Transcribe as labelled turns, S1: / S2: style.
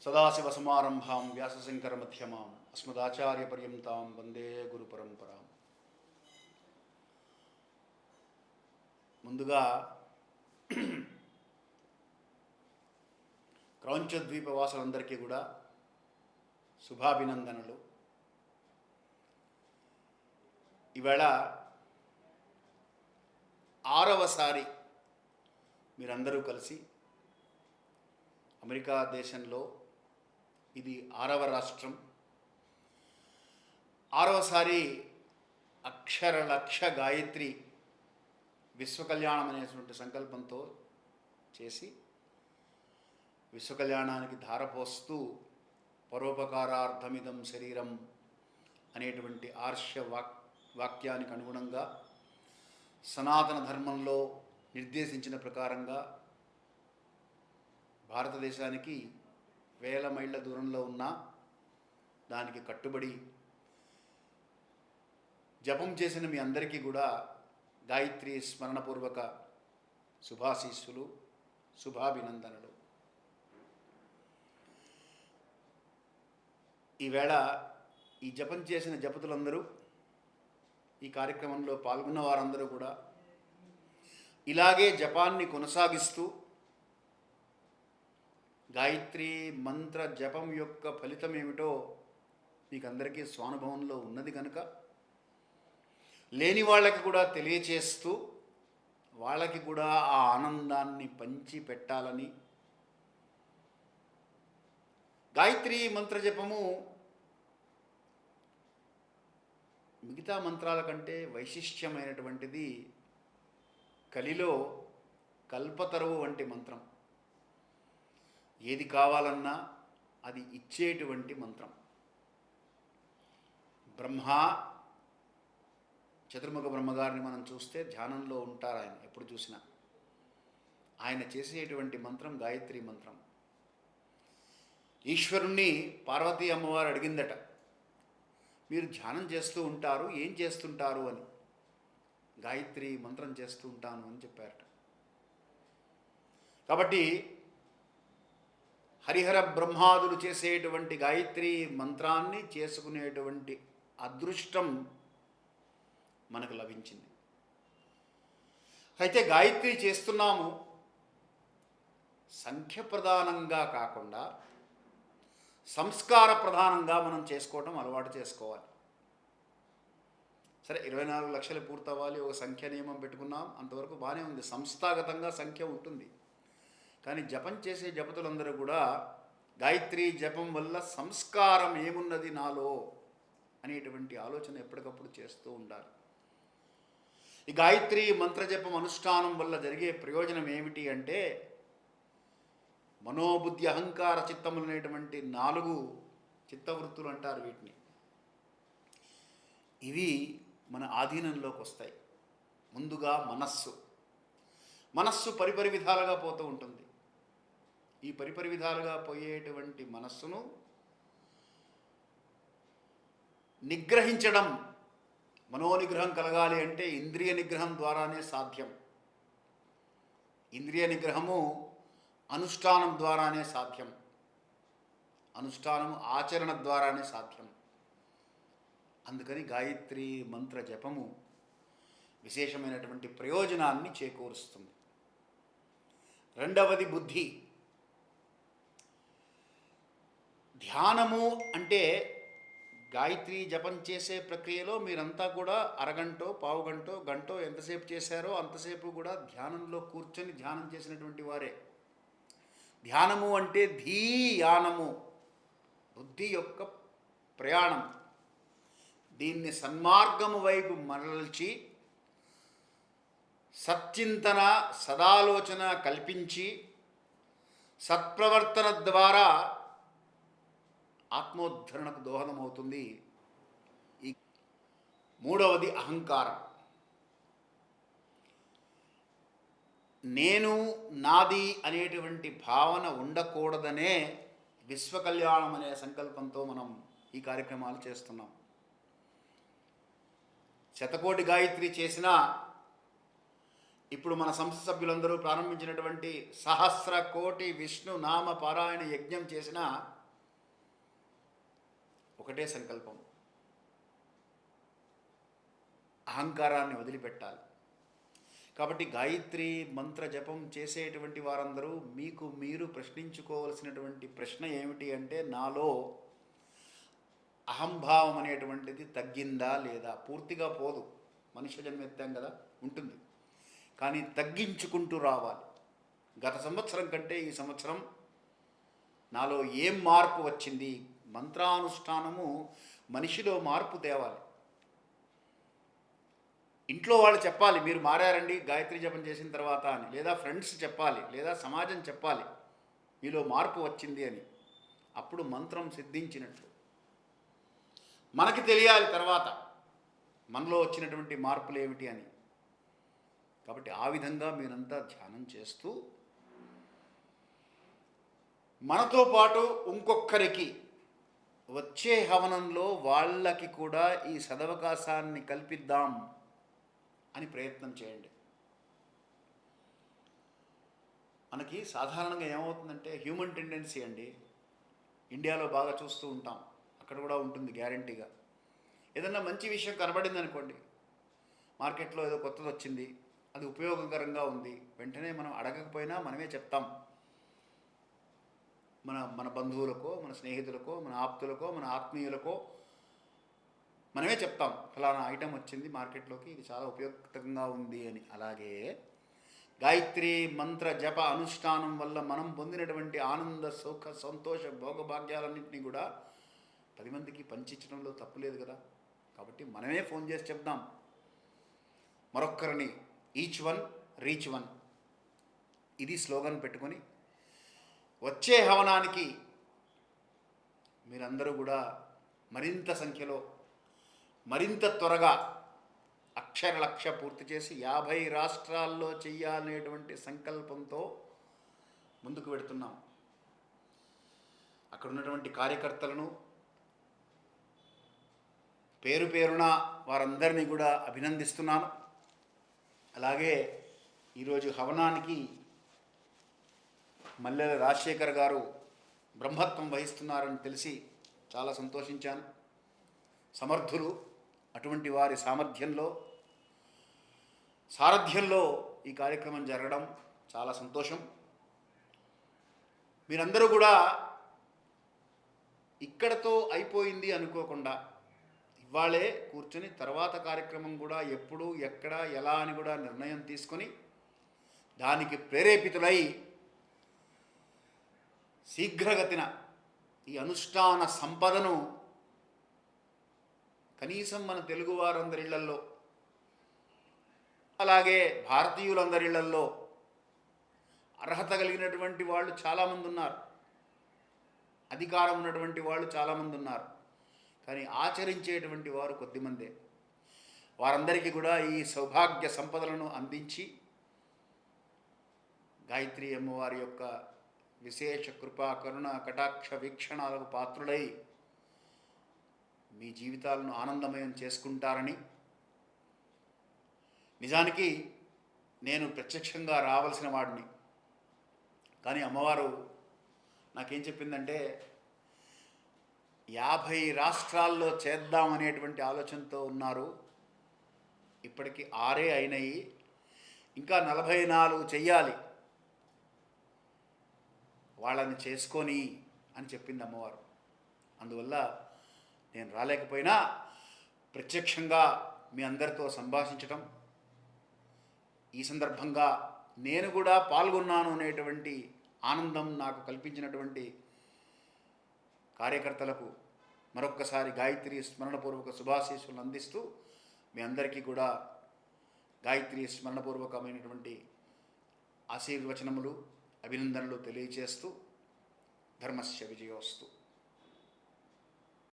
S1: సదాశివసమారంభాం వ్యాసశంకరమధ్యమాం అస్మదాచార్యపర్యంతాం వందే గురుపరంపరాం. ముందుగా క్రౌంచద్వీపవాసులందరికీ కూడా శుభాభినందనలు. ఈవేళ 6వసారి మీరందరూ కలిసి అమెరికా దేశంలో ఇది 6వ రాష్ట్రం, 6వసారి అక్షర లక్ష గాయత్రి విశ్వకళ్యాణం అనేటువంటి సంకల్పంతో చేసి విశ్వకళ్యాణానికి ధారపోస్తూ పరోపకారార్థమిదం శరీరం అనేటువంటి ఆర్ష వాక్యానికి అనుగుణంగా సనాతన ధర్మంలో నిర్దేశించిన ప్రకారంగా భారతదేశానికి వేల మైళ్ళ దూరంలో ఉన్న దానికి కట్టుబడి జపం చేసిన మీ అందరికీ కూడా గాయత్రి స్మరణపూర్వక శుభాశీస్సులు, శుభాభినందనలు. ఈవేళ ఈ జపం చేసిన జపతులందరూ, ఈ కార్యక్రమంలో పాల్గొన్న వారందరూ కూడా ఇలాగే జపాన్ని కొనసాగిస్తూ గాయత్రి మంత్ర జపం యొక్క ఫలితం ఏమిటో మీకు అందరికీ స్వానుభవంలో ఉన్నది కనుక లేని వాళ్ళకి కూడా తెలియచేస్తూ వాళ్ళకి కూడా ఆ ఆనందాన్ని పంచి పెట్టాలని గాయత్రి మంత్ర జపము మిగతా మంత్రాల కంటే వైశిష్ట్యమైనటువంటిది. కలిలో కల్పతరువు వంటి మంత్రం, ఏది కావాలన్నా అది ఇచ్చేటువంటి మంత్రం. చతుర్ముఖ బ్రహ్మగారిని మనం చూస్తే ధ్యానంలో ఉంటారు ఆయన, ఎప్పుడు చూసినా ఆయన చేసేటువంటి మంత్రం గాయత్రి మంత్రం. ఈశ్వరుణ్ణి పార్వతీ అమ్మవారు అడిగిందట, మీరు ధ్యానం చేస్తూ ఉంటారు, ఏం చేస్తుంటారు అని. గాయత్రి మంత్రం చేస్తూ ఉంటాను అని చెప్పారట. కాబట్టి హరిహర బ్రహ్మాదులు చేసేటువంటి గాయత్రి మంత్రాన్ని చేసుకునేటువంటి అదృష్టం మనకు లభించింది. అయితే గాయత్రి చేస్తున్నాము సంఖ్య ప్రధానంగా కాకుండా సంస్కార ప్రధానంగా మనం చేసుకోవటం అలవాటు చేసుకోవాలి. సరే, 24 లక్షలు పూర్తవ్వాలి, ఒక సంఖ్య నియమం పెట్టుకున్నాం, అంతవరకు బాగానే ఉంది, సంస్థాగతంగా సంఖ్య ఉంటుంది. కానీ జపం చేసే జపతులందరూ కూడా గాయత్రి జపం వల్ల సంస్కారం ఏమున్నది నాలో అనేటువంటి ఆలోచన ఎప్పటికప్పుడు చేస్తూ ఉండాలి. ఈ గాయత్రి మంత్రజపం అనుష్ఠానం వల్ల జరిగే ప్రయోజనం ఏమిటి అంటే, మనోబుద్ధి అహంకార చిత్తములు అనేటువంటి 4 చిత్తవృత్తులు అంటారు వీటిని. ఇవి మన ఆధీనంలోకి వస్తాయి. ముందుగా మనస్సు పరిపరి విధాలుగా పోతూ ఉంటుంది. ఈ పరిపరి విధాలుగా పోయేటువంటి మనస్సును నిగ్రహించడం, మనోనిగ్రహం కలగాలి అంటే ఇంద్రియ నిగ్రహం ద్వారానే సాధ్యం. ఇంద్రియ నిగ్రహము అనుష్ఠానం ద్వారానే సాధ్యం, అనుష్ఠానము ఆచరణ ద్వారానే సాధ్యం. అందుకని గాయత్రి మంత్ర జపము విశేషమైనటువంటి ప్రయోజనాన్ని చేకూరుస్తుంది. రెండవది బుద్ధి. ధ్యానము అంటే గాయత్రి జపం చేసే ప్రక్రియలో మీరంతా కూడా అరగంటో, పావుగంటో, గంటో ఎంతసేపు చేశారో అంతసేపు కూడా ధ్యానంలో కూర్చొని ధ్యానం చేసినటువంటి వారే. ధ్యానము అంటే ధీయానము, బుద్ధి యొక్క ప్రయాణం. దీన్ని సన్మార్గము వైపు మరల్చి సచ్చింతన, సదాలోచన కల్పించి సత్ప్రవర్తన ద్వారా ఆత్మోద్ధరణకు దోహదమవుతుంది. ఈ మూడవది అహంకారం. నేను, నాది అనేటువంటి భావన ఉండకూడదనే విశ్వకళ్యాణం అనే సంకల్పంతో మనం ఈ కార్యక్రమాలు చేస్తున్నాం. శతకోటి గాయత్రి చేసినా ఇప్పుడు మన సంస్థ సభ్యులందరూ ప్రారంభించినటువంటి సహస్ర కోటి విష్ణు నామ పారాయణ యజ్ఞం చేసిన ఒకటే సంకల్పం, అహంకారాన్ని వదిలిపెట్టాలి. కాబట్టి గాయత్రి మంత్ర జపం చేసేటువంటి వారందరూ మీకు మీరు ప్రశ్నించుకోవలసినటువంటి ప్రశ్న ఏమిటి అంటే, నాలో అహంభావం అనేటువంటిది తగ్గిందా లేదా? పూర్తిగా పోదు, మనుష్య జన్మ ఎత్తాం కదా, ఉంటుంది. కానీ తగ్గించుకుంటూ రావాలి. గత సంవత్సరం కంటే ఈ సంవత్సరం నాలో ఏం మార్పు వచ్చింది? మంత్రానుష్ఠానము మనిషిలో మార్పు తేవాలి. ఇంట్లో వాళ్ళు చెప్పాలి, మీరు మారారండి గాయత్రి జపం చేసిన తర్వాత అని, లేదా ఫ్రెండ్స్ చెప్పాలి, లేదా సమాజం చెప్పాలి మీలో మార్పు వచ్చింది అని. అప్పుడు మంత్రం సిద్ధించినట్లు. మనకి తెలియాలి తర్వాత మనలో వచ్చినటువంటి మార్పులు ఏమిటి అని. కాబట్టి ఆ విధంగా మీరంతా ధ్యానం చేస్తూ మనతో పాటు ఇంకొకరికి వచ్చే హవనంలో వాళ్ళకి కూడా ఈ సదవకాశాన్ని కల్పిద్దాం అని ప్రయత్నం చేయండి. మనకి సాధారణంగా ఏమవుతుందంటే హ్యూమన్ టెండెన్సీ అండి, ఇండియాలో బాగా చూస్తూ ఉంటాం, అక్కడ కూడా ఉంటుంది గ్యారంటీగా. ఏదన్నా మంచి విషయం కనబడింది అనుకోండి, మార్కెట్లో ఏదో కొత్తది వచ్చింది, అది ఉపయోగకరంగా ఉంది, వెంటనే మనం అడగకపోయినా మనమే చెప్తాం. మన బంధువులకో, మన స్నేహితులకో, మన ఆప్తులకో, మన ఆత్మీయులకో మనమే చెప్తాం, ఫలానా ఐటెం వచ్చింది మార్కెట్లోకి, ఇది చాలా ఉపయోగకరంగా ఉంది అని. అలాగే గాయత్రి మంత్ర జప అనుష్ఠానం వల్ల మనం పొందినటువంటి ఆనంద సుఖ సంతోష భోగభాగ్యాలన్నింటినీ కూడా 10 మందికి పంచించడంలో తప్పులేదు కదా. కాబట్టి మనమే ఫోన్ చేసి చెప్దాం మరొక్కరిని. ఈచ్ వన్ రీచ్ వన్, ఇది స్లోగన్ పెట్టుకొని వచ్చే హవనానికి మీరందరూ కూడా మరింత సంఖ్యలో మరింత త్వరగా అక్షర లక్ష్య పూర్తి చేసి 50 రాష్ట్రాల్లో చెయ్యాలనేటువంటి సంకల్పంతో ముందుకు వెడుతున్నాం. అక్కడ ఉన్నటువంటి కార్యకర్తలను పేరు పేరున వారందరినీ కూడా అభినందిస్తున్నాను. అలాగే ఈరోజు హవనానికి మల్లెల రాజశేఖర్ గారు బ్రహ్మత్వం వహిస్తున్నారని తెలిసి చాలా సంతోషించాను. సమర్థులు, అటువంటి వారి సారథ్యంలో ఈ కార్యక్రమం జరగడం చాలా సంతోషం. మీరందరూ కూడా ఇక్కడతో అయిపోయింది అనుకోకుండా ఇవాళే కూర్చొని తర్వాత కార్యక్రమం కూడా ఎప్పుడు, ఎక్కడ, ఎలా అని కూడా నిర్ణయం తీసుకొని దానికి ప్రేరేపితులై శీఘ్రగతిన ఈ అనుష్ఠాన సంపదను కనీసం మన తెలుగు వారందరిళ్లల్లో, అలాగే భారతీయులందరిళ్లల్లో అర్హత కలిగినటువంటి వాళ్ళు చాలామంది ఉన్నారు, అధికారం ఉన్నటువంటి వాళ్ళు చాలామంది ఉన్నారు, కానీ ఆచరించేటువంటి వారు కొద్దిమందే. వారందరికీ కూడా ఈ సౌభాగ్య సంపదలను అందించి గాయత్రి అమ్మవారి యొక్క విశేష కృపా కరుణ కటాక్ష వీక్షణాలకు పాత్రులై మీ జీవితాలను ఆనందమయం చేసుకుంటారని. నిజానికి నేను ప్రత్యక్షంగా రావాల్సిన వాడిని, కానీ అమ్మవారు నాకేం చెప్పిందంటే 50 రాష్ట్రాల్లో చేద్దామనేటువంటి ఆలోచనతో ఉన్నారు, ఇప్పటికి 6 అయినాయి, ఇంకా 44 చెయ్యాలి, వాళ్ళని చేసుకొని అని చెప్పింది అమ్మవారు. అందువల్ల నేను రాలేకపోయినా ప్రత్యక్షంగా మీ అందరితో సంభాషించటం, ఈ సందర్భంగా నేను కూడా పాల్గొన్నాను అనేటువంటి ఆనందం నాకు కల్పించినటువంటి కార్యకర్తలకు మరొక్కసారి గాయత్రి స్మరణపూర్వక శుభాశీస్సులను అందిస్తూ మీ అందరికీ కూడా గాయత్రి స్మరణపూర్వకమైనటువంటి ఆశీర్వచనములు, అభినందనలు తెలియచేస్తూ ధర్మస్య విజయోస్తు.